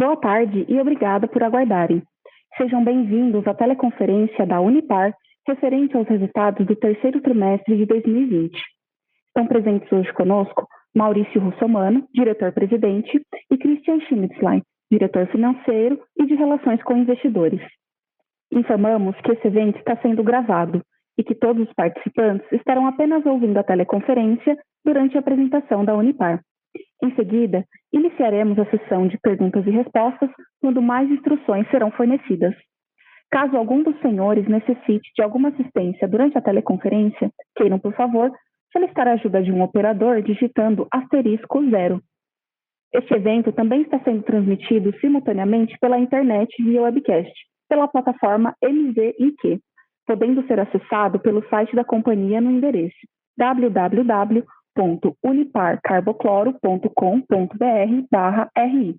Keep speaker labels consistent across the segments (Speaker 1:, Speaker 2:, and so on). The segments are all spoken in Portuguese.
Speaker 1: Boa tarde e obrigada por aguardarem. Sejam bem-vindos à teleconferência da Unipar referente aos resultados do terceiro trimestre de 2020. Estão presentes hoje conosco Maurício Russomano, diretor-presidente, e Christian Schmitzlein, diretor financeiro e de Relações com Investidores. Informamos que esse evento está sendo gravado e que todos os participantes estarão apenas ouvindo a teleconferência durante a apresentação da Unipar. Em seguida, iniciaremos a sessão de perguntas e respostas quando mais instruções serão fornecidas. Caso algum dos senhores necessite de alguma assistência durante a teleconferência, queiram, por favor, solicitar a ajuda de um operador digitando *0. Este evento também está sendo transmitido simultaneamente pela internet via webcast, pela plataforma MZIQ, podendo ser acessado pelo site da companhia no endereço www.uniparcarbocloro.com.br/ri,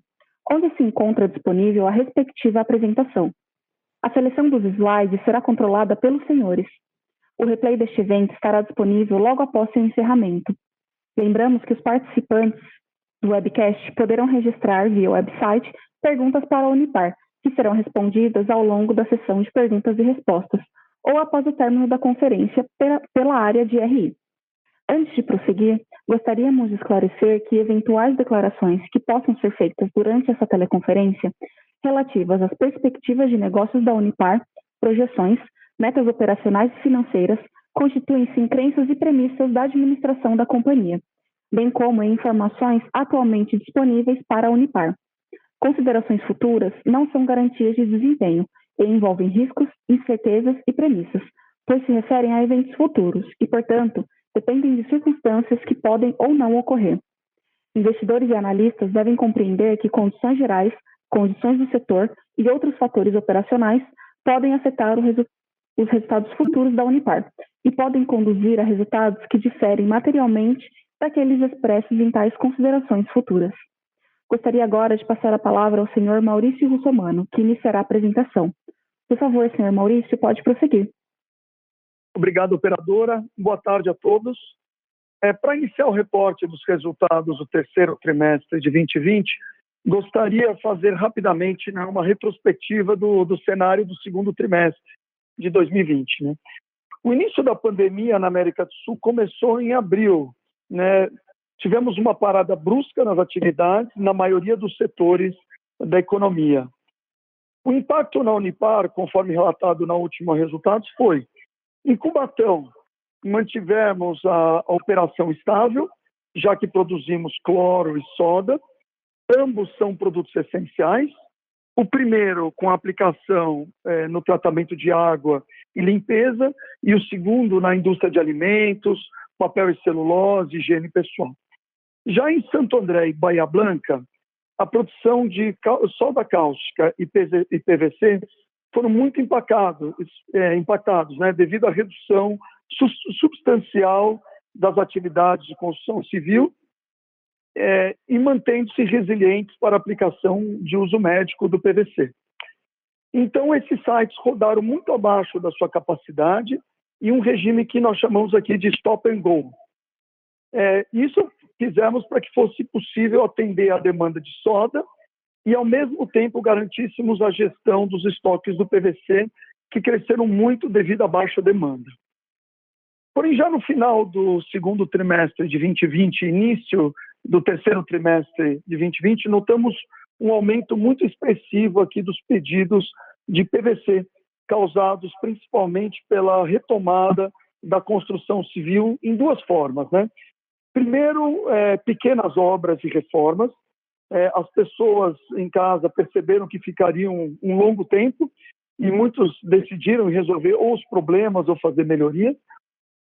Speaker 1: onde se encontra disponível a respectiva apresentação. A seleção dos slides será controlada pelos senhores. O replay deste evento estará disponível logo após seu encerramento. Lembramos que os participantes do webcast poderão registrar via website perguntas para a Unipar, que serão respondidas ao longo da sessão de perguntas e respostas, ou após o término da conferência pela área de RI. Antes de prosseguir, gostaríamos de esclarecer que eventuais declarações que possam ser feitas durante essa teleconferência, relativas às perspectivas de negócios da Unipar, projeções, metas operacionais e financeiras, constituem-se em crenças e premissas da administração da companhia, bem como em informações atualmente disponíveis para a Unipar. Considerações futuras não são garantias de desempenho e envolvem riscos, incertezas e premissas, pois se referem a eventos futuros e, portanto, dependem de circunstâncias que podem ou não ocorrer. Investidores e analistas devem compreender que condições gerais, condições do setor e outros fatores operacionais podem afetar os resultados futuros da Unipar e podem conduzir a resultados que diferem materialmente daqueles expressos em tais considerações futuras. Gostaria agora de passar a palavra ao senhor Maurício Russomano, que iniciará a apresentação. Por favor, senhor Maurício, pode prosseguir.
Speaker 2: Obrigado, operadora. Boa tarde a todos. Para iniciar o reporte dos resultados do terceiro trimestre de 2020, gostaria de fazer rapidamente uma retrospectiva do cenário do segundo trimestre de 2020. O início da pandemia na América do Sul começou em abril. Tivemos uma parada brusca nas atividades na maioria dos setores da economia. O impacto na Unipar, conforme relatado na última resultados, foi: em Cubatão, mantivemos a operação estável, já que produzimos cloro e soda. Ambos são produtos essenciais. O primeiro com aplicação no tratamento de água e limpeza, e o segundo na indústria de alimentos, papel e celulose, higiene pessoal. Já em Santo André e Bahia Blanca, a produção de soda cáustica e PVC foram muito impactados, devido à redução substancial das atividades de construção civil e mantendo-se resilientes para a aplicação de uso médico do PVC. Então, esses sites rodaram muito abaixo da sua capacidade e um regime que nós chamamos aqui de stop and go. Isso fizemos para que fosse possível atender a demanda de soda e, ao mesmo tempo, garantíssemos a gestão dos estoques do PVC, que cresceram muito devido à baixa demanda. Porém, já no final do segundo trimestre de 2020 e início do terceiro trimestre de 2020, notamos um aumento muito expressivo aqui dos pedidos de PVC, causados principalmente pela retomada da construção civil em duas formas. Primeiro, pequenas obras e reformas. As pessoas em casa perceberam que ficariam um longo tempo e muitos decidiram resolver ou os problemas ou fazer melhorias.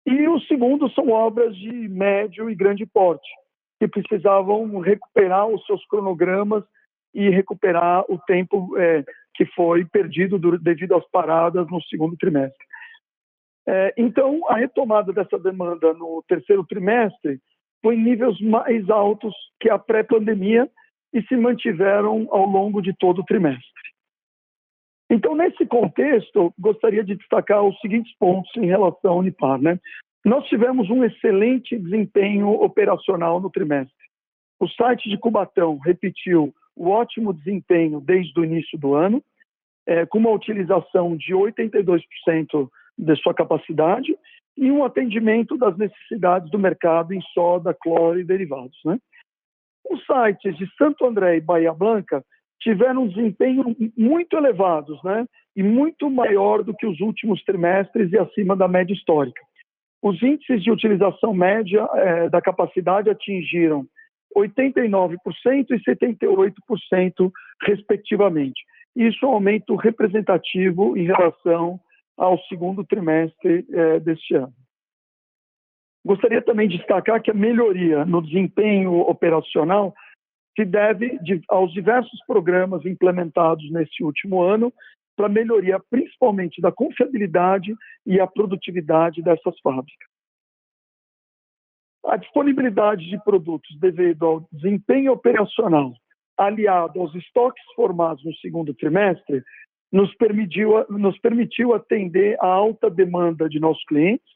Speaker 2: E o segundo são obras de médio e grande porte, que precisavam recuperar os seus cronogramas e recuperar o tempo que foi perdido devido às paradas no segundo trimestre. Então, a retomada dessa demanda no terceiro trimestre foi em níveis mais altos que a pré-pandemia e se mantiveram ao longo de todo o trimestre. Então, nesse contexto, gostaria de destacar os seguintes pontos em relação à Unipar. Nós tivemos um excelente desempenho operacional no trimestre. O site de Cubatão repetiu o ótimo desempenho desde o início do ano, com uma utilização de 82% de sua capacidade e um atendimento das necessidades do mercado em soda, cloro e derivados, né? Os sites de Santo André e Bahia Blanca tiveram um desempenho muito elevados, né? E muito maior do que os últimos trimestres e acima da média histórica. Os índices de utilização média da capacidade atingiram 89% e 78%, respectivamente. Isso é um aumento representativo em relação ao segundo trimestre deste ano. Gostaria também de destacar que a melhoria no desempenho operacional se deve aos diversos programas implementados nesse último ano para melhoria principalmente da confiabilidade e a produtividade dessas fábricas. A disponibilidade de produtos devido ao desempenho operacional, aliado aos estoques formados no segundo trimestre, nos permitiu atender a alta demanda de nossos clientes,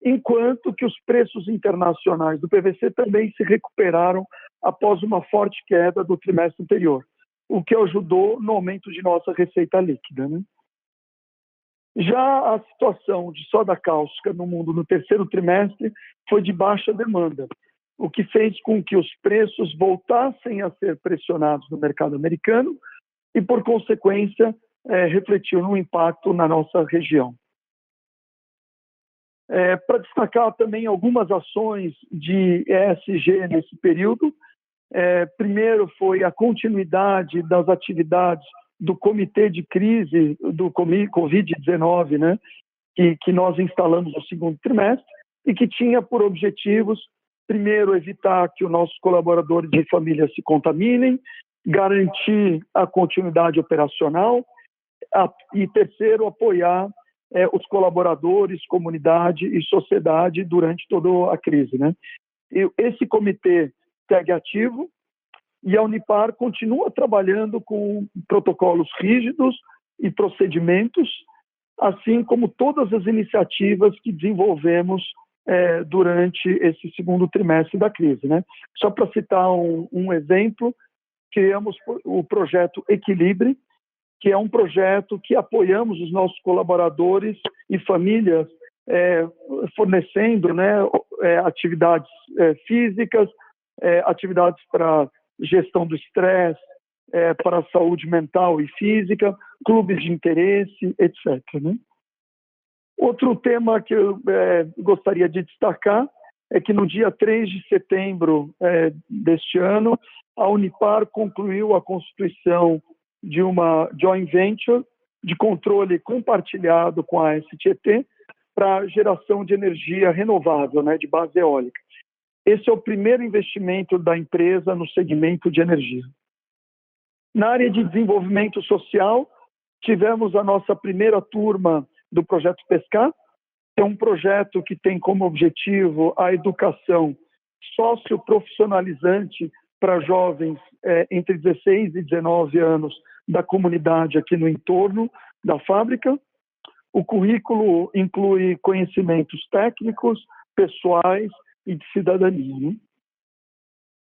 Speaker 2: enquanto que os preços internacionais do PVC também se recuperaram após uma forte queda do trimestre anterior, o que ajudou no aumento de nossa receita líquida, né? Já a situação de soda cáustica no mundo no terceiro trimestre foi de baixa demanda, o que fez com que os preços voltassem a ser pressionados no mercado americano e, por consequência, refletiu no impacto na nossa região. Para destacar também algumas ações de ESG nesse período, primeiro foi a continuidade das atividades do Comitê de Crise do Covid-19, né, que nós instalamos no segundo trimestre e que tinha por objetivos, primeiro, evitar que os nossos colaboradores de família se contaminem, garantir a continuidade operacional e, terceiro, apoiar os colaboradores, comunidade e sociedade durante toda a crise, né? E esse comitê segue ativo e a Unipar continua trabalhando com protocolos rígidos e procedimentos, assim como todas as iniciativas que desenvolvemos durante esse segundo trimestre da crise, né? Só para citar um exemplo, criamos o projeto Equilibre, que é um projeto que apoiamos os nossos colaboradores e famílias, fornecendo, né, atividades físicas, atividades para gestão do estresse, para a saúde mental e física, clubes de interesse, etc., né? Outro tema que eu gostaria de destacar é que no dia 3 de setembro deste ano, a Unipar concluiu a constituição de uma joint venture de controle compartilhado com a STT para geração de energia renovável, né, de base eólica. Esse é o primeiro investimento da empresa no segmento de energia. Na área de desenvolvimento social, tivemos a nossa primeira turma do Projeto Pescar, que é um projeto que tem como objetivo a educação socioprofissionalizante para jovens entre 16 e 19 anos da comunidade aqui no entorno da fábrica. O currículo inclui conhecimentos técnicos, pessoais e de cidadania, né?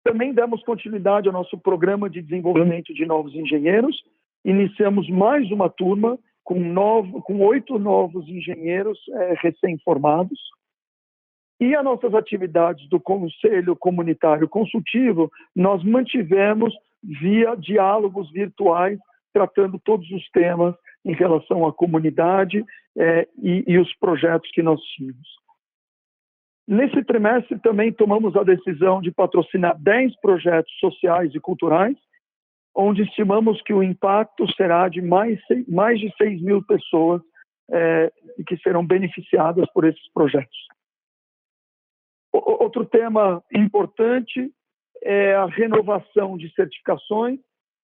Speaker 2: Também demos continuidade ao nosso programa de desenvolvimento de novos engenheiros. Iniciamos mais uma turma com 8 novos engenheiros recém-formados. E as nossas atividades do Conselho Comunitário Consultivo, nós mantivemos via diálogos virtuais, tratando todos os temas em relação à comunidade e os projetos que nós tínhamos. Nesse trimestre, também tomamos a decisão de patrocinar 10 projetos sociais e culturais, onde estimamos que o impacto será de mais de 6 mil pessoas que serão beneficiadas por esses projetos. Outro tema importante é a renovação de certificações.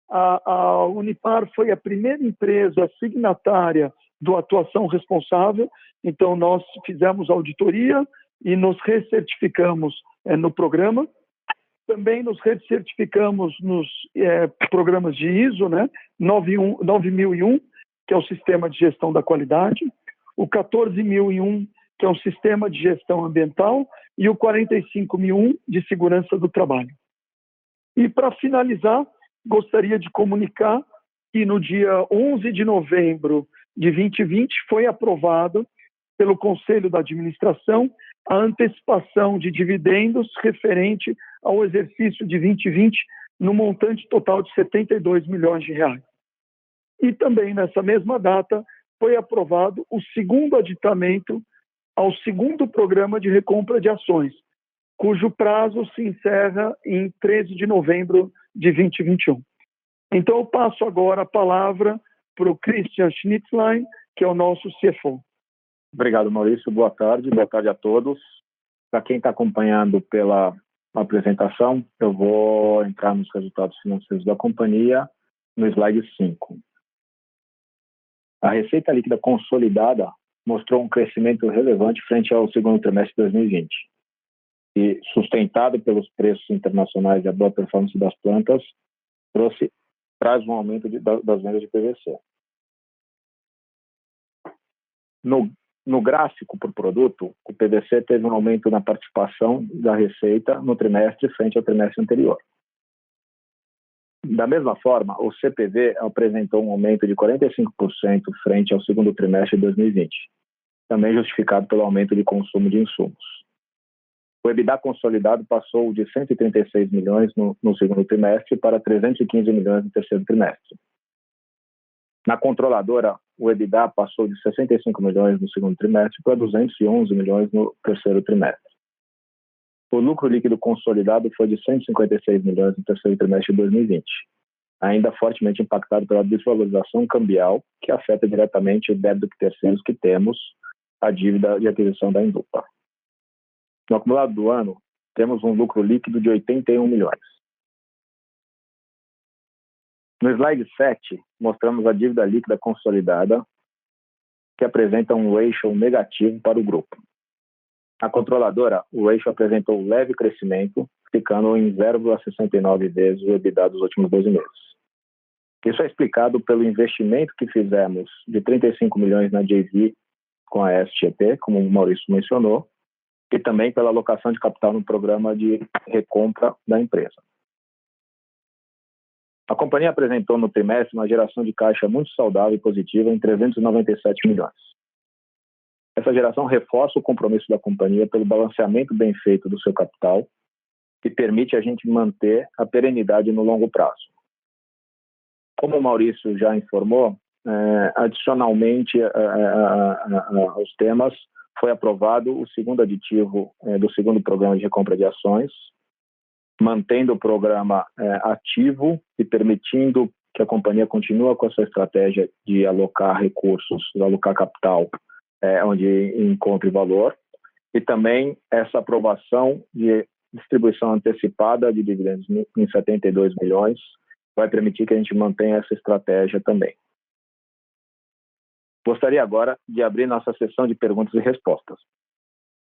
Speaker 2: A Unipar foi a primeira empresa signatária do Atuação Responsável, então nós fizemos auditoria e nos recertificamos no programa. Também nos recertificamos nos programas de ISO, né? 9001, que é o Sistema de Gestão da Qualidade, o 14001, que é um Sistema de Gestão Ambiental, e o 45001, de Segurança do Trabalho. E, para finalizar, gostaria de comunicar que no dia 11 de novembro de 2020 foi aprovado pelo Conselho da Administração a antecipação de dividendos referente ao exercício de 2020 no montante total de 72 milhões de reais. E também nessa mesma data foi aprovado o segundo aditamento ao segundo programa de recompra de ações, cujo prazo se encerra em 13 de novembro de 2021. Então eu passo agora a palavra para o Christian Schnitzlein, que é o nosso CFO.
Speaker 3: Obrigado, Maurício. Boa tarde a todos. Para quem está acompanhando pela apresentação, eu vou entrar nos resultados financeiros da companhia no slide 5. A receita líquida consolidada mostrou um crescimento relevante frente ao segundo trimestre de 2020 e, sustentado pelos preços internacionais e a boa performance das plantas, traz um aumento das vendas de PVC. No gráfico por produto, o PVC teve um aumento na participação da receita no trimestre frente ao trimestre anterior. Da mesma forma, o CPV apresentou um aumento de 45% frente ao segundo trimestre de 2020, também justificado pelo aumento de consumo de insumos. O EBITDA consolidado passou de 136 milhões no segundo trimestre para 315 milhões no terceiro trimestre. Na controladora, o EBITDA passou de 65 milhões no segundo trimestre para 211 milhões no terceiro trimestre. O lucro líquido consolidado foi de 156 milhões no terceiro trimestre de 2020, ainda fortemente impactado pela desvalorização cambial, que afeta diretamente o débito de terceiros que temos, a dívida de aquisição da Indupa. No acumulado do ano, temos um lucro líquido de 81 milhões. No slide 7, mostramos a dívida líquida consolidada, que apresenta um ratio negativo para o grupo. Na controladora, o ratio apresentou leve crescimento, ficando em 0,69 vezes o EBITDA dos últimos 12 meses. Isso é explicado pelo investimento que fizemos de 35 milhões na JV com a SGT, como o Maurício mencionou, e também pela alocação de capital no programa de recompra da empresa. A companhia apresentou no trimestre uma geração de caixa muito saudável e positiva em 397 milhões. Essa geração reforça o compromisso da companhia pelo balanceamento bem feito do seu capital e permite a gente manter a perenidade no longo prazo. Como o Maurício já informou, adicionalmente aos temas, foi aprovado o segundo aditivo do segundo programa de recompra de ações, mantendo o programa ativo e permitindo que a companhia continue com a sua estratégia de alocar recursos, de alocar capital onde encontre valor, e também essa aprovação de distribuição antecipada de dividendos em 72 milhões vai permitir que a gente mantenha essa estratégia também. Gostaria agora de abrir nossa sessão de perguntas e respostas.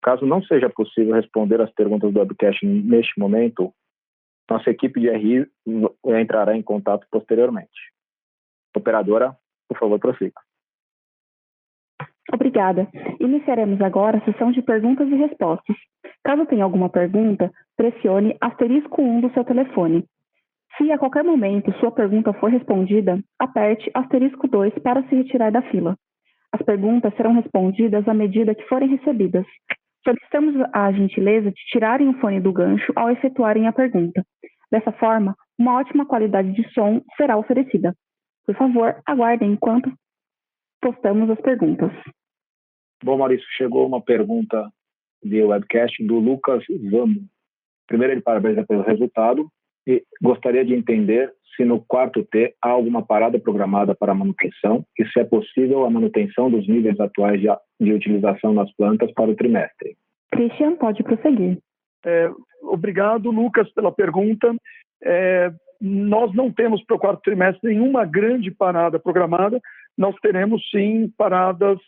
Speaker 3: Caso não seja possível responder as perguntas do webcast neste momento, nossa equipe de RI entrará em contato posteriormente. Operadora, por favor, prossiga.
Speaker 1: Obrigada. Iniciaremos agora a sessão de perguntas e respostas. Caso tenha alguma pergunta, pressione *1 do seu telefone. Se a qualquer momento sua pergunta for respondida, aperte *2 para se retirar da fila. As perguntas serão respondidas à medida que forem recebidas. Solicitamos a gentileza de tirarem o fone do gancho ao efetuarem a pergunta. Dessa forma, uma ótima qualidade de som será oferecida. Por favor, aguardem enquanto postamos as perguntas.
Speaker 3: Bom, Maurício, chegou uma pergunta via webcast do Lucas Zamo. Primeiro, ele parabeniza pelo resultado e gostaria de entender se no quarto T há alguma parada programada para manutenção e se é possível a manutenção dos níveis atuais de utilização nas plantas para o trimestre.
Speaker 1: Christian, pode prosseguir.
Speaker 2: Obrigado, Lucas, pela pergunta. Nós não temos para o quarto trimestre nenhuma grande parada programada. Nós teremos, sim, paradas,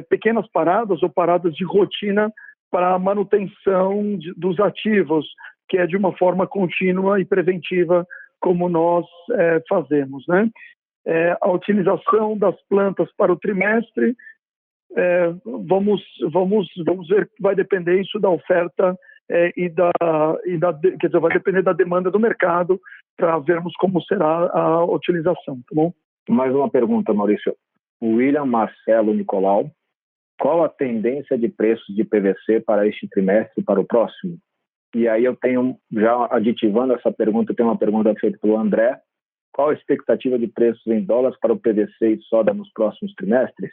Speaker 2: pequenas paradas ou paradas de rotina para a manutenção dos ativos, que é de uma forma contínua e preventiva, como nós fazemos, né? A utilização das plantas para o trimestre, vamos ver, vai depender isso da oferta quer dizer, vai depender da demanda do mercado para vermos como será a utilização, tá bom?
Speaker 3: Mais uma pergunta, Maurício. William Marcelo Nicolau. Qual a tendência de preços de PVC para este trimestre e para o próximo? E aí eu tenho, já aditivando essa pergunta, eu tenho uma pergunta feita pelo André. Qual a expectativa de preços em dólares para o PVC e soda nos próximos trimestres?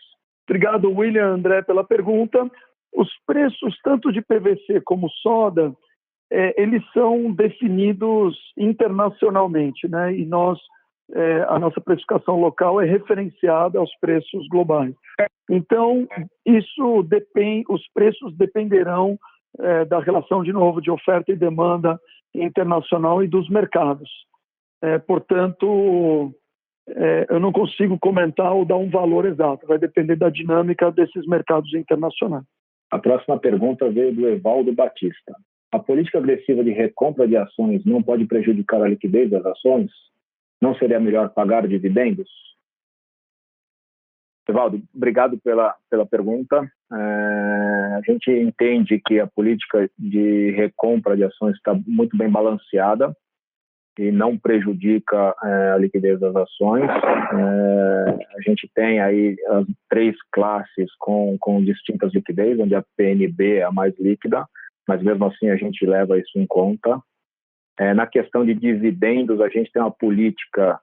Speaker 2: Obrigado, William, André, pela pergunta. Os preços tanto de PVC como soda, eles são definidos internacionalmente, né? E a nossa precificação local é referenciada aos preços globais. Então, os preços dependerão da relação, de novo, de oferta e demanda internacional e dos mercados. Portanto, eu não consigo comentar ou dar um valor exato, vai depender da dinâmica desses mercados internacionais.
Speaker 3: A próxima pergunta veio do Evaldo Batista. A política agressiva de recompra de ações não pode prejudicar a liquidez das ações? Não seria melhor pagar dividendos? Evaldo, obrigado pela pergunta. A gente entende que a política de recompra de ações está muito bem balanceada e não prejudica a liquidez das ações. A gente tem aí as 3 classes com distintas liquidez, onde a PNB é a mais líquida, mas mesmo assim a gente leva isso em conta. Na questão de dividendos, a gente tem uma política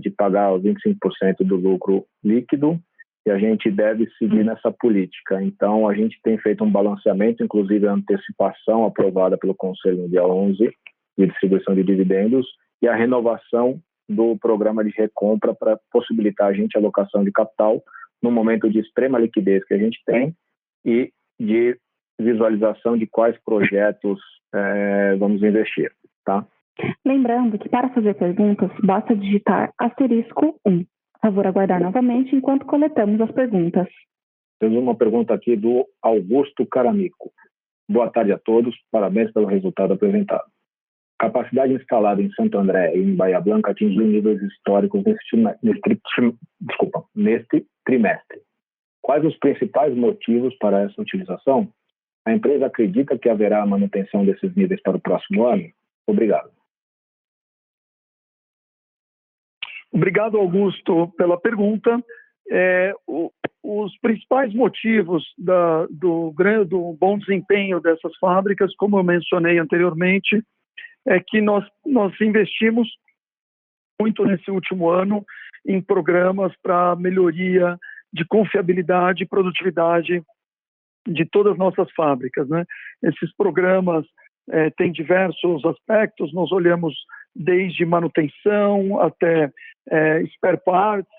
Speaker 3: de pagar 25% do lucro líquido e a gente deve seguir nessa política. Então, a gente tem feito um balanceamento, inclusive a antecipação aprovada pelo Conselho no dia 11 de distribuição de dividendos e a renovação do programa de recompra para possibilitar a gente a alocação de capital no momento de extrema liquidez que a gente tem e de visualização de quais projetos vamos investir, tá?
Speaker 1: Lembrando que para fazer perguntas, basta digitar *1. Por favor, aguardar novamente enquanto coletamos as perguntas.
Speaker 3: Temos uma pergunta aqui do Augusto Caramico. Boa tarde a todos, parabéns pelo resultado apresentado. Capacidade instalada em Santo André e em Bahia Blanca atingiu níveis históricos neste trimestre. Quais os principais motivos para essa utilização? A empresa acredita que haverá manutenção desses níveis para o próximo ano? Obrigado.
Speaker 2: Obrigado, Augusto, pela pergunta. Os principais motivos do bom desempenho dessas fábricas, como eu mencionei anteriormente, é que nós investimos muito nesse último ano em programas para melhoria de confiabilidade e produtividade de todas as nossas fábricas, né? Esses programas têm diversos aspectos, nós olhamos desde manutenção até spare parts,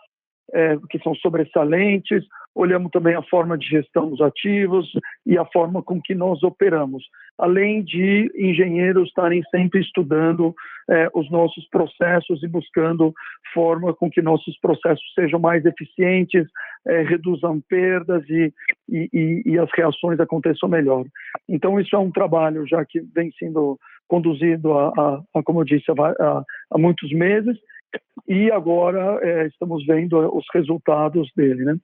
Speaker 2: que são sobressalentes, olhamos também a forma de gestão dos ativos e a forma com que nós operamos, além de engenheiros estarem sempre estudando os nossos processos e buscando forma com que nossos processos sejam mais eficientes, reduzam perdas e as reações aconteçam melhor. Então, isso é um trabalho já que vem sendo conduzido, como eu disse, há muitos meses, e agora estamos vendo os resultados dele, né?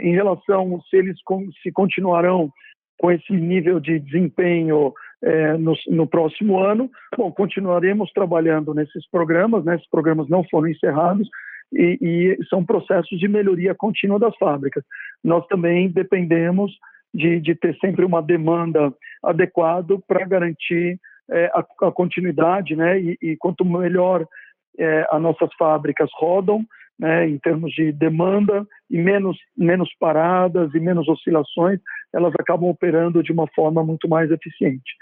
Speaker 2: Em relação se eles continuarão com esse nível de desempenho no próximo ano, bom, continuaremos trabalhando nesses programas, né? Esses programas não foram encerrados e são processos de melhoria contínua das fábricas. Nós também dependemos de ter sempre uma demanda adequada para garantir a continuidade, né? E quanto melhor as nossas fábricas rodam, né, em termos de demanda e menos paradas e menos oscilações, elas acabam operando de uma forma muito mais eficiente.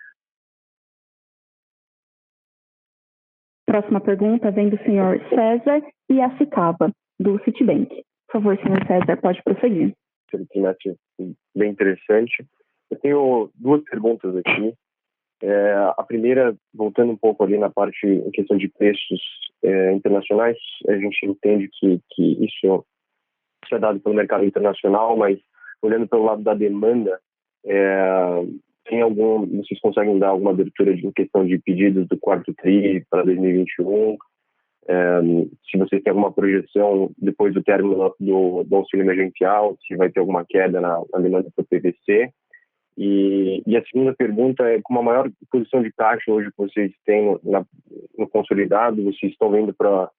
Speaker 1: Próxima pergunta vem do senhor César Iacicaba, do Citibank. Por favor, senhor César, pode prosseguir.
Speaker 4: Trimestre bem interessante. Eu tenho 2 perguntas aqui. A primeira, voltando um pouco ali na parte em questão de preços internacionais, a gente entende que isso é dado pelo mercado internacional, mas olhando pelo lado da demanda, vocês conseguem dar alguma abertura em questão de pedidos do quarto TRI para 2021? Se vocês têm alguma projeção depois do término do auxílio emergencial, se vai ter alguma queda na demanda por PVC? E a segunda pergunta é, com a maior posição de caixa hoje que vocês têm no consolidado, vocês estão vendo para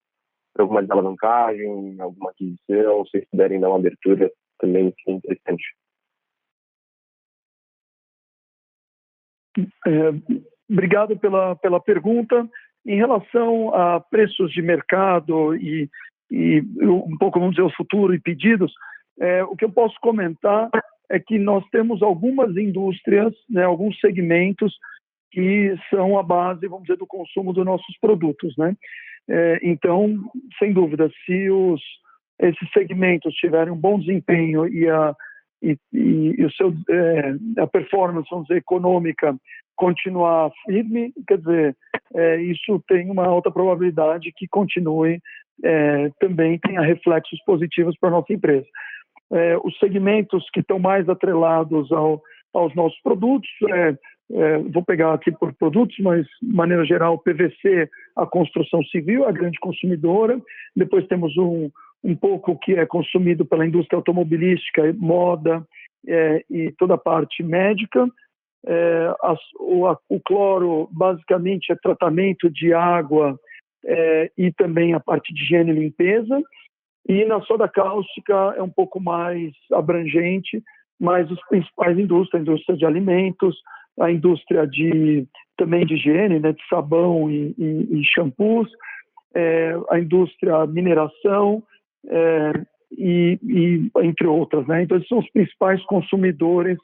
Speaker 4: alguma desalavancagem, alguma aquisição, se vocês puderem dar uma abertura também, que é interessante.
Speaker 2: Obrigado pela pergunta. Em relação a preços de mercado e um pouco, vamos dizer, o futuro e pedidos, o que eu posso comentar é que nós temos algumas indústrias, né, alguns segmentos que são a base, vamos dizer, do consumo dos nossos produtos, né? Então, sem dúvida, se esses segmentos tiverem um bom desempenho e a performance, vamos dizer, econômica continuar firme, quer dizer, isso tem uma alta probabilidade que continue, também tenha reflexos positivos para a nossa empresa. Os segmentos que estão mais atrelados aos nossos produtos, vou pegar aqui por produtos, mas de maneira geral, PVC, a construção civil, a grande consumidora. Depois temos um pouco que é consumido pela indústria automobilística, moda e toda a parte médica. O cloro, basicamente, é tratamento de água e também a parte de higiene e limpeza. E na soda cáustica é um pouco mais abrangente, mas os principais indústrias, a indústria de alimentos, a indústria também de higiene, né, de sabão e shampoos, a indústria mineração, e entre outras, né? Então, esses são os principais consumidores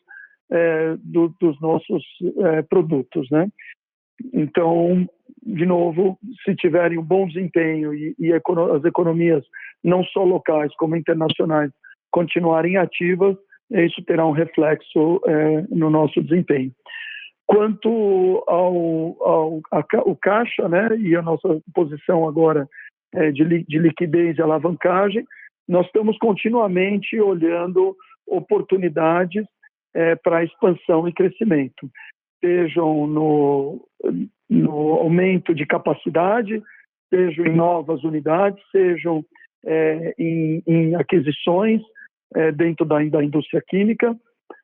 Speaker 2: dos nossos produtos, né? Então, de novo, se tiverem um bom desempenho e as economias, não só locais como internacionais, continuarem ativas, isso terá um reflexo no nosso desempenho. Quanto ao caixa, né, e a nossa posição agora de liquidez e alavancagem, nós estamos continuamente olhando oportunidades para expansão e crescimento, sejam no aumento de capacidade, sejam em novas unidades, sejam em aquisições dentro da indústria química,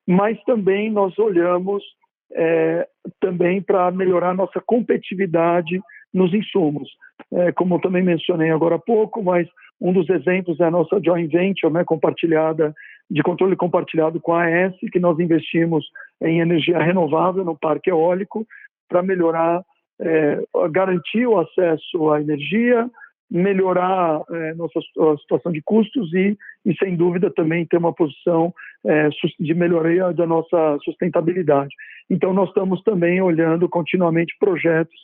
Speaker 2: mas também nós olhamos também para melhorar nossa competitividade nos insumos. Como eu também mencionei agora há pouco, mas um dos exemplos é a nossa joint venture, né, de controle compartilhado com a AES, que nós investimos em energia renovável no parque eólico para melhorar, garantir o acesso à energia, melhorar a situação de custos e, sem dúvida, também ter uma posição de melhoria da nossa sustentabilidade. Então, nós estamos também olhando continuamente projetos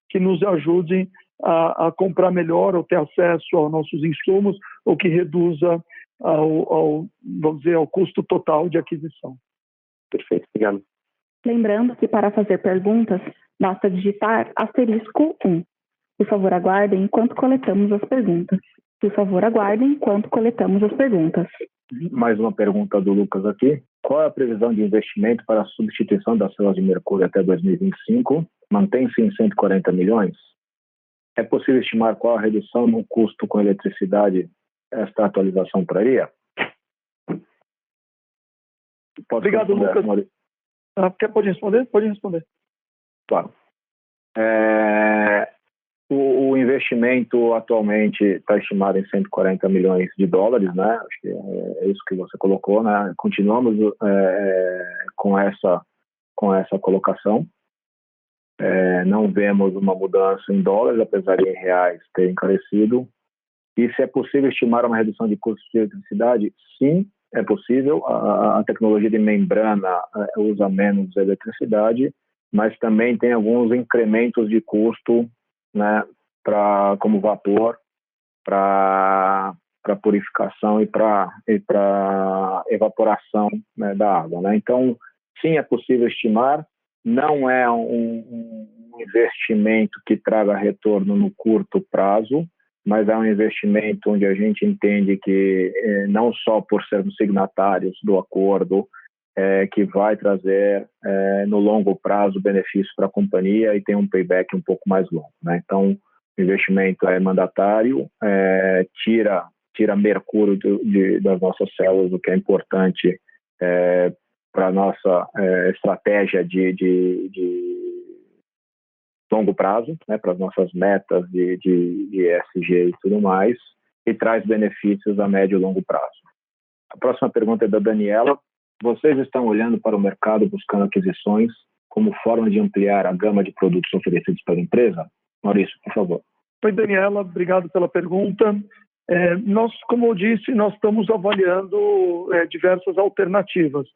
Speaker 2: que nos ajudem a comprar melhor ou ter acesso aos nossos insumos ou que reduza vamos dizer, ao custo total de aquisição.
Speaker 4: Perfeito, obrigado.
Speaker 1: Lembrando que para fazer perguntas, basta digitar *1. Por favor, aguardem enquanto coletamos as perguntas. Por favor, aguardem enquanto coletamos as perguntas.
Speaker 3: Mais uma pergunta do Lucas aqui. Qual é a previsão de investimento para a substituição das células de mercúrio até 2025? Mantém-se em 140 milhões? É possível estimar qual a redução no custo com eletricidade esta atualização traria?
Speaker 2: Obrigado, Lucas. Pode responder? Pode responder.
Speaker 3: Claro. O investimento atualmente está estimado em 140 milhões de dólares, né? Acho que é isso que você colocou, né? Continuamos com essa colocação. Não vemos uma mudança em dólares, apesar de em reais ter encarecido. E se é possível estimar uma redução de custos de eletricidade? Sim, é possível. A tecnologia de membrana usa menos eletricidade, mas também tem alguns incrementos de custo, né, como vapor, para purificação e para evaporação, né, da água, né? Então, sim, é possível estimar. Não é um investimento que traga retorno no curto prazo, mas é um investimento onde a gente entende que, não só por sermos signatários do acordo, que vai trazer, no longo prazo, benefícios para a companhia e tem um payback um pouco mais longo, né? Então, o investimento é mandatário, tira mercúrio das nossas células, o que é importante para a nossa estratégia de longo prazo, né, para as nossas metas de ESG e tudo mais, e traz benefícios a médio e longo prazo. A próxima pergunta é da Daniela. Vocês estão olhando para o mercado buscando aquisições como forma de ampliar a gama de produtos oferecidos pela empresa? Maurício, por favor.
Speaker 2: Oi, Daniela, obrigado pela pergunta. Nós, como eu disse, nós estamos avaliando diversas alternativas,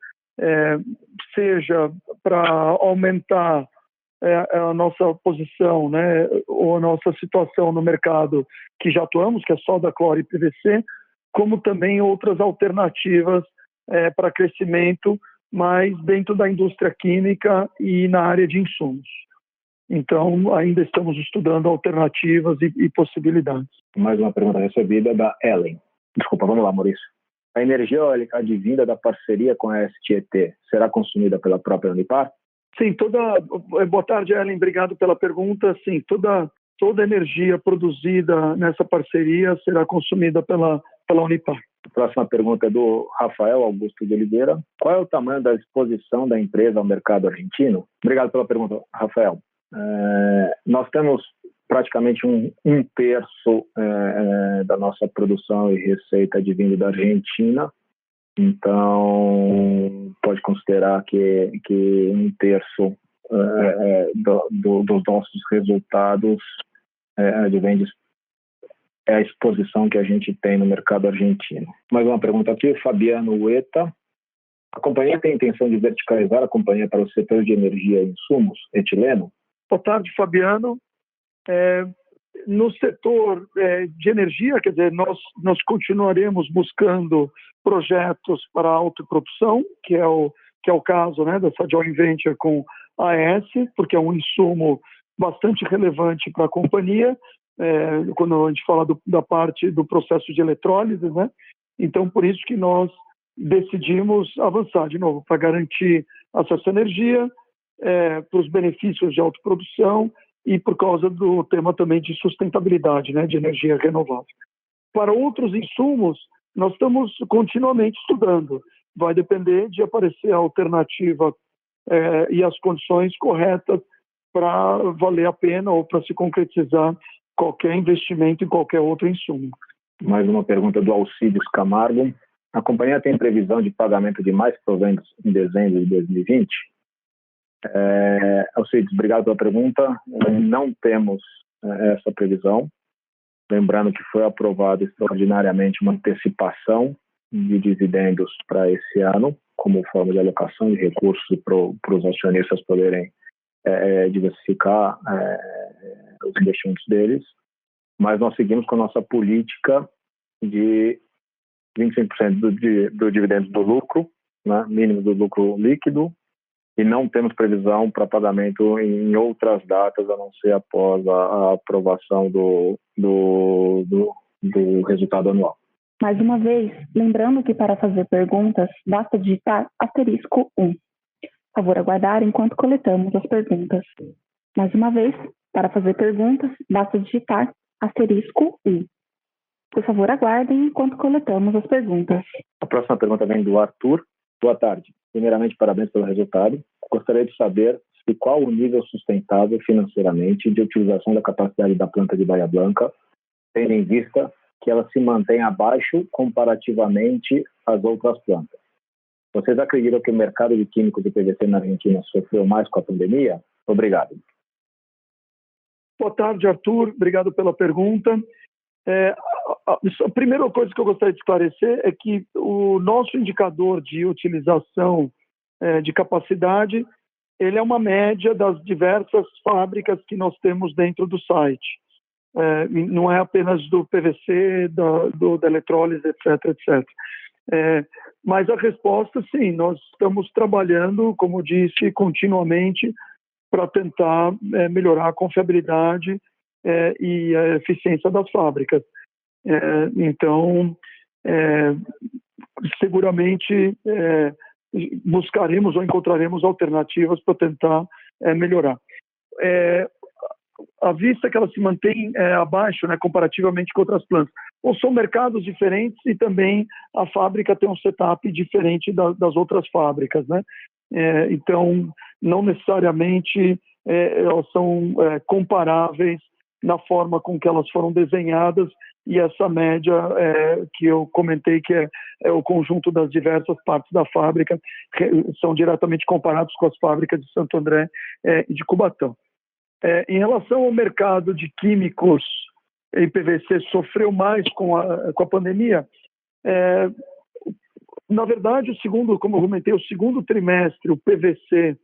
Speaker 2: seja para aumentar a nossa posição, né, ou a nossa situação no mercado que já atuamos, que é só da cloro e PVC, como também outras alternativas para crescimento, mas dentro da indústria química e na área de insumos. Então, ainda estamos estudando alternativas e possibilidades.
Speaker 3: Mais uma pergunta recebida da Ellen. Desculpa, vamos lá, Maurício. A energia eólica advinda da parceria com a STET será consumida pela própria Unipar?
Speaker 2: Sim, boa tarde, Ellen, obrigado pela pergunta. Sim, toda energia produzida nessa parceria será consumida pela Unipar.
Speaker 3: A próxima pergunta é do Rafael Augusto de Oliveira. Qual é o tamanho da exposição da empresa ao mercado argentino? Obrigado pela pergunta, Rafael. Nós temos praticamente um terço da nossa produção e receita advindo da Argentina. Então, pode considerar que um terço dos nossos resultados advém a exposição que a gente tem no mercado argentino. Mais uma pergunta aqui, Fabiano Ueta. A companhia tem a intenção de verticalizar a companhia para o setor de energia e insumos, etileno?
Speaker 2: Boa tarde, Fabiano. No setor de energia, quer dizer, nós continuaremos buscando projetos para autoprodução, que é o caso, né, dessa joint venture com a AES, porque é um insumo bastante relevante para a companhia, quando a gente fala da parte do processo de eletrólise, né? Então, por isso que nós decidimos avançar, de novo, para garantir acesso à energia, para os benefícios de autoprodução e por causa do tema também de sustentabilidade, né, de energia renovável. Para outros insumos, nós estamos continuamente estudando. Vai depender de aparecer a alternativa e as condições corretas para valer a pena ou para se concretizar qualquer investimento em qualquer outro insumo.
Speaker 3: Mais uma pergunta do Alcides Camargo. A companhia tem previsão de pagamento de mais proventos em dezembro de 2020? Alcides, obrigado pela pergunta. Não temos essa previsão. Lembrando que foi aprovado extraordinariamente uma antecipação de dividendos para esse ano, como forma de alocação de recursos para os acionistas poderem diversificar os investimentos deles. Mas nós seguimos com a nossa política de 25% do dividendo do lucro, né, mínimo do lucro líquido, e não temos previsão para pagamento em outras datas, a não ser após a aprovação do resultado anual.
Speaker 1: Mais uma vez, lembrando que para fazer perguntas, basta digitar *1. Por favor, aguardar enquanto coletamos as perguntas. Mais uma vez, para fazer perguntas, basta digitar *1. Por favor, aguardem enquanto coletamos as perguntas.
Speaker 3: A próxima pergunta vem do Arthur. Boa tarde. Primeiramente, parabéns pelo resultado. Gostaria de saber qual o nível sustentável financeiramente de utilização da capacidade da planta de Bahia Blanca, tendo em vista que ela se mantém abaixo comparativamente às outras plantas. Vocês acreditam que o mercado de químicos de PVC na Argentina sofreu mais com a pandemia? Obrigado.
Speaker 2: Boa tarde, Arthur. Obrigado pela pergunta. A primeira coisa que eu gostaria de esclarecer é que o nosso indicador de utilização de capacidade, ele é uma média das diversas fábricas que nós temos dentro do site. Não é apenas do PVC, da eletrólise, etc. Mas a resposta, sim, nós estamos trabalhando, como disse, continuamente para tentar melhorar a confiabilidade e a eficiência das fábricas. Então, seguramente buscaremos ou encontraremos alternativas para tentar melhorar. À vista que ela se mantém abaixo, né, comparativamente com outras plantas, ou são mercados diferentes e também a fábrica tem um setup diferente das outras fábricas, né? Então, não necessariamente elas são comparáveis na forma com que elas foram desenhadas, e essa média que eu comentei, que é o conjunto das diversas partes da fábrica, são diretamente comparados com as fábricas de Santo André e de Cubatão. Em relação ao mercado de químicos, e PVC sofreu mais com a pandemia. Na verdade, como eu comentei, o segundo trimestre, o PVC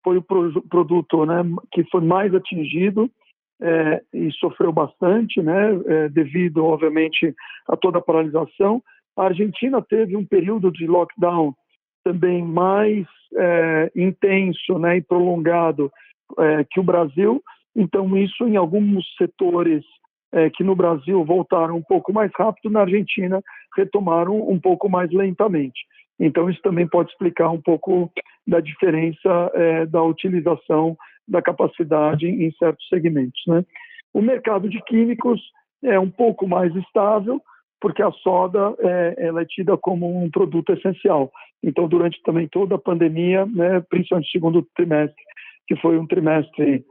Speaker 2: foi o produto, né, que foi mais atingido e sofreu bastante, né, devido, obviamente, a toda a paralisação. A Argentina teve um período de lockdown também mais intenso, né, e prolongado que o Brasil. Então, isso em alguns setores que no Brasil voltaram um pouco mais rápido, na Argentina retomaram um pouco mais lentamente. Então, isso também pode explicar um pouco da diferença da utilização da capacidade em certos segmentos, né? O mercado de químicos é um pouco mais estável, porque a soda ela é tida como um produto essencial. Então, durante também toda a pandemia, né, principalmente o segundo trimestre, que foi um trimestre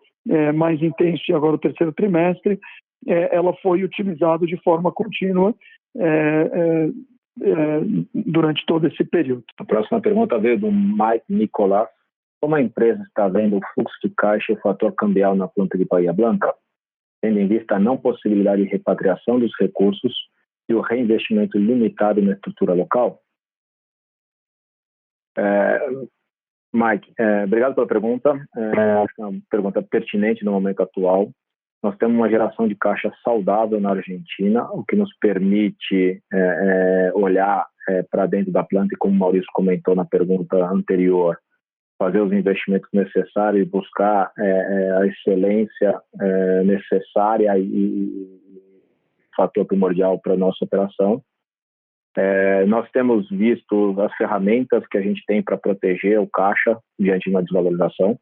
Speaker 2: mais intenso, e agora o terceiro trimestre, ela foi utilizada de forma contínua durante todo esse período.
Speaker 3: A próxima pergunta veio do Mike Nicolás. Como a empresa está vendo o fluxo de caixa e o fator cambial na planta de Bahia Blanca, tendo em vista a não possibilidade de repatriação dos recursos e o reinvestimento limitado na estrutura local? Mike, obrigado pela pergunta. Acho que é uma pergunta pertinente no momento atual. Nós temos uma geração de caixa saudável na Argentina, o que nos permite olhar para dentro da planta e, como o Maurício comentou na pergunta anterior, fazer os investimentos necessários e buscar a excelência necessária e fator primordial para a nossa operação. Nós temos visto as ferramentas que a gente tem para proteger o caixa diante de uma desvalorização,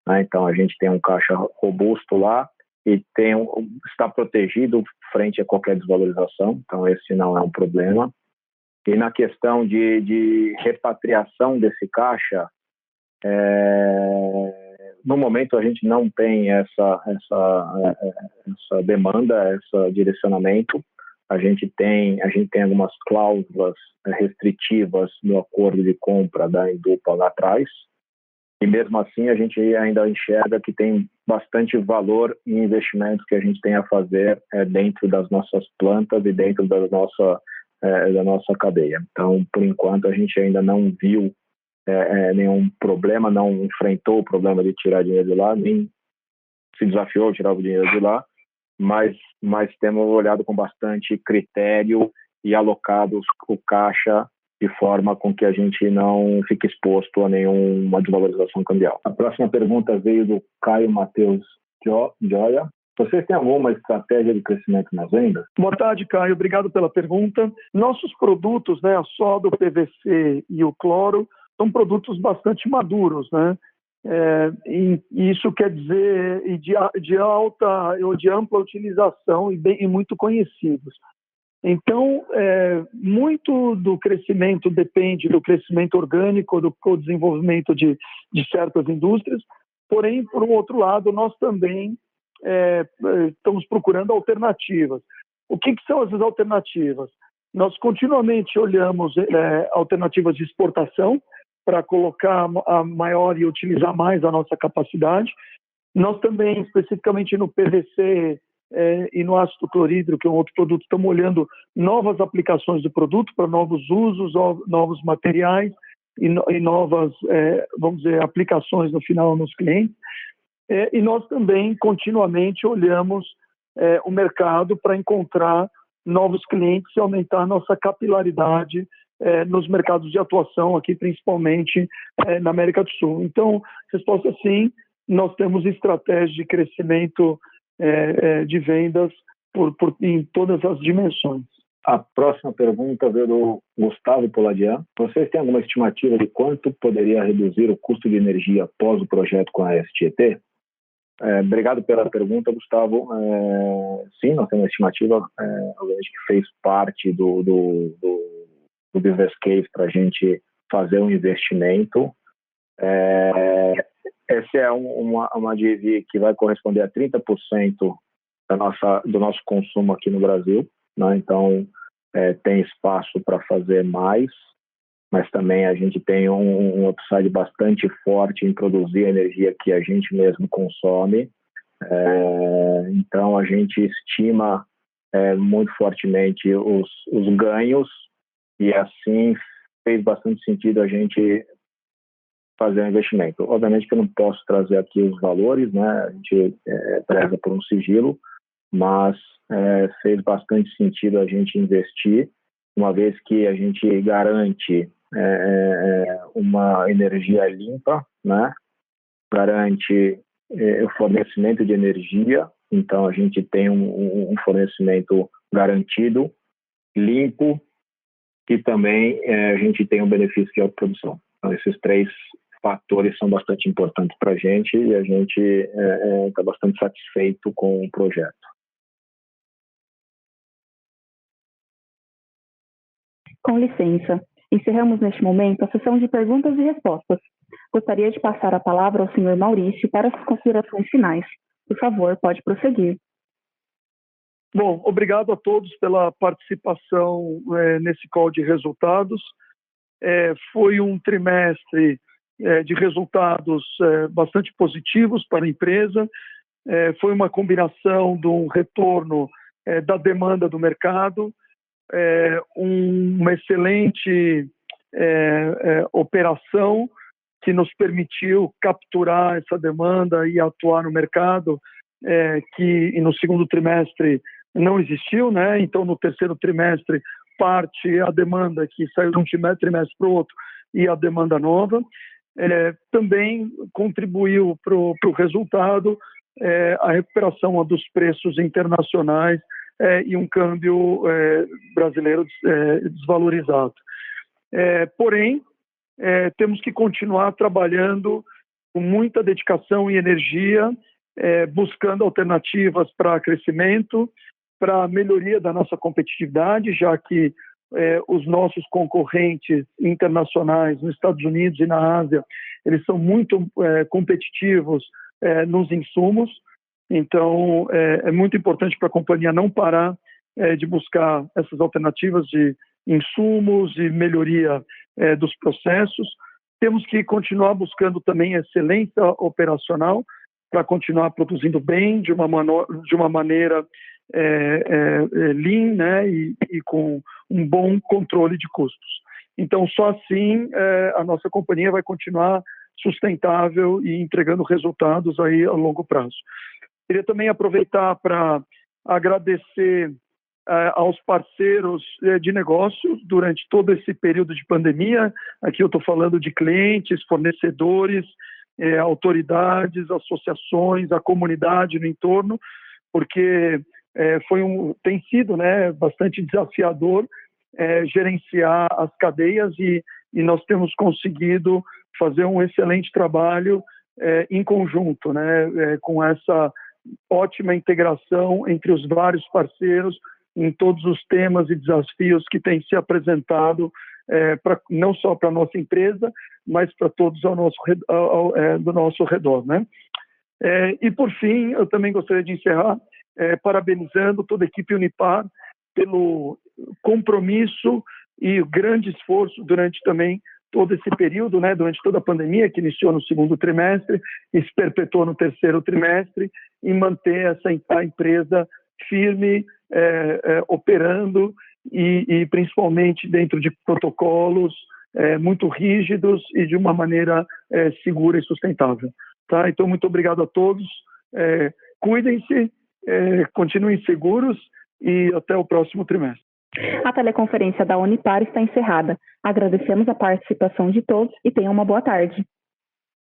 Speaker 3: né? Então, a gente tem um caixa robusto lá e está protegido frente a qualquer desvalorização, então esse não é um problema. E na questão de repatriação desse caixa, no momento a gente não tem essa demanda, esse direcionamento. A gente tem algumas cláusulas restritivas no acordo de compra da Indupa lá atrás, e mesmo assim a gente ainda enxerga que tem bastante valor em investimentos que a gente tem a fazer dentro das nossas plantas e dentro da nossa cadeia. Então, por enquanto, a gente ainda não viu nenhum problema, não enfrentou o problema de tirar dinheiro de lá, nem se desafiou a tirar o dinheiro de lá, mas temos olhado com bastante critério e alocado o caixa de forma com que a gente não fique exposto a nenhuma desvalorização cambial. A próxima pergunta veio do Caio Matheus Joia. Vocês têm alguma estratégia de crescimento nas vendas?
Speaker 2: Boa tarde, Caio. Obrigado pela pergunta. Nossos produtos, né, a soda, o PVC e o cloro, são produtos bastante maduros, né? E isso quer dizer de alta ou de ampla utilização e muito conhecidos. Então, muito do crescimento depende do crescimento orgânico, do desenvolvimento de certas indústrias, porém, por um outro lado, nós também estamos procurando alternativas. O que são essas alternativas? Nós continuamente olhamos alternativas de exportação para colocar a maior e utilizar mais a nossa capacidade. Nós também, especificamente no PVC e no ácido clorídrico, que é um outro produto, estamos olhando novas aplicações do produto para novos usos, novos materiais e novas, vamos dizer, aplicações no final nos clientes. E nós também continuamente olhamos o mercado para encontrar novos clientes e aumentar nossa capilaridade nos mercados de atuação aqui, principalmente na América do Sul. Então, resposta sim, nós temos estratégias de crescimento de vendas em todas as dimensões.
Speaker 3: A próxima pergunta veio do Gustavo Poladian. Vocês têm alguma estimativa de quanto poderia reduzir o custo de energia após o projeto com a STET? Obrigado pela pergunta, Gustavo. Sim, nós temos uma estimativa, obviamente, que fez parte do business case para a gente fazer um investimento. Essa é uma JV que vai corresponder a 30% do nosso consumo aqui no Brasil, né? Então, tem espaço para fazer mais, mas também a gente tem um upside bastante forte em produzir a energia que a gente mesmo consome. Então, a gente estima muito fortemente os ganhos, e assim fez bastante sentido a gente fazer um investimento. Obviamente que eu não posso trazer aqui os valores, né? A gente preza por um sigilo, mas fez bastante sentido a gente investir, uma vez que a gente garante uma energia limpa, né? Garante o fornecimento de energia, então a gente tem um fornecimento garantido, limpo, e também a gente tem um benefício de autoprodução. Então, esses 3 fatores são bastante importantes para a gente, e a gente está bastante satisfeito com o projeto.
Speaker 1: Com licença, encerramos neste momento a sessão de perguntas e respostas. Gostaria de passar a palavra ao senhor Maurício para as considerações finais. Por favor, pode prosseguir.
Speaker 2: Bom, obrigado a todos pela participação nesse call de resultados. Foi um trimestre de resultados bastante positivos para a empresa. Foi uma combinação de um retorno da demanda do mercado, uma excelente operação que nos permitiu capturar essa demanda e atuar no mercado, que no segundo trimestre não existiu, né? Então, no terceiro trimestre, parte a demanda que saiu de um trimestre para o outro e a demanda nova. Também contribuiu para o resultado a recuperação dos preços internacionais e um câmbio brasileiro desvalorizado. Porém, temos que continuar trabalhando com muita dedicação e energia, buscando alternativas para crescimento, para a melhoria da nossa competitividade, já que os nossos concorrentes internacionais nos Estados Unidos e na Ásia, eles são muito competitivos nos insumos. Então, é muito importante para a companhia não parar de buscar essas alternativas de insumos e melhoria dos processos. Temos que continuar buscando também excelência operacional para continuar produzindo bem de uma maneira lean, né, e com um bom controle de custos. Então, só assim a nossa companhia vai continuar sustentável e entregando resultados aí a longo prazo. Queria também aproveitar para agradecer aos parceiros de negócios durante todo esse período de pandemia. Aqui eu estou falando de clientes, fornecedores, autoridades, associações, a comunidade no entorno, porque tem sido, né, bastante desafiador gerenciar as cadeias e nós temos conseguido fazer um excelente trabalho em conjunto, né, com essa ótima integração entre os vários parceiros em todos os temas e desafios que têm se apresentado, não só para a nossa empresa, mas para todos do nosso redor, né? E, por fim, eu também gostaria de encerrar parabenizando toda a equipe Unipar pelo compromisso e o grande esforço durante também todo esse período, né, durante toda a pandemia, que iniciou no segundo trimestre e se perpetuou no terceiro trimestre, e manter a empresa firme, operando e principalmente dentro de protocolos muito rígidos e de uma maneira segura e sustentável. Tá? Então, muito obrigado a todos. Cuidem-se, continuem seguros e até o próximo trimestre.
Speaker 1: A teleconferência da Unipar está encerrada. Agradecemos a participação de todos e tenham uma boa tarde.